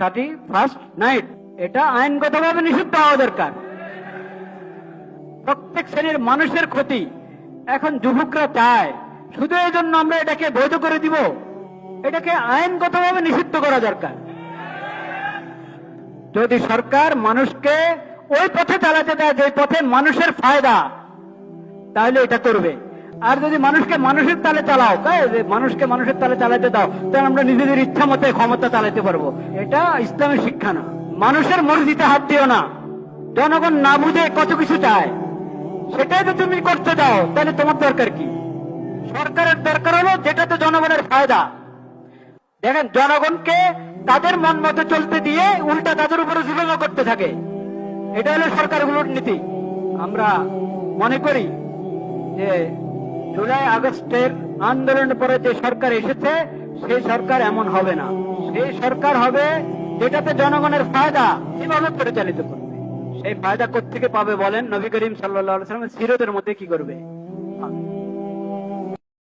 31 এটা আইনগতভাবে নিষিদ্ধ হওয়া দরকার। প্রত্যেক শ্রেণীর মানুষের ক্ষতি এখন যুবকরা চায়, শুধু এই জন্য আমরা এটাকে বৈধ করে দিব? এটাকে আইনগতভাবে নিষিদ্ধ করা দরকার। যদি সরকার মানুষকে ওই পথে চালাতে দেয় যে পথে মানুষের ফায়দা, তাহলে এটা করবে। আর যদি মানুষকে মানুষের তালে চালাও, মানুষকে মানুষের তালে চালাতে দাও, তাহলে আমরা নিজেদের ইচ্ছা মতে ক্ষমতা চালাতে পারবো। এটা ইসলামের শিক্ষা না। মানুষের মর্জিতে হাত দিও না। জনগণ না বুঝে কত কিছু চায়, সেটাই তো তুমি করতে দাও, তাহলে তোমার দরকার কি? সরকারের দরকার হলো যেটাতে জনগণের ফায়দা। দেখেন, জনগণকে তাদের মন মতো চলতে দিয়ে উল্টা তাদের উপরে জুলুম করতে থাকে। এটা হলো সরকারগুলোর নীতি। আমরা মনে করি যে জুলাই আগস্টের আন্দোলনের পরে যে সরকার এসেছে, সেই সরকার এমন হবে না। সেই সরকার হবে যেটাতে জনগণের ফায়দা এভাবে পরিচালিত করবে। সেই ফায়দা কোত্থেকে পাবে বলেন? নবী করিম সাল্লাল্লাহু আলাইহি ওয়াসাল্লাম সিরাতের মধ্যে কি করবে?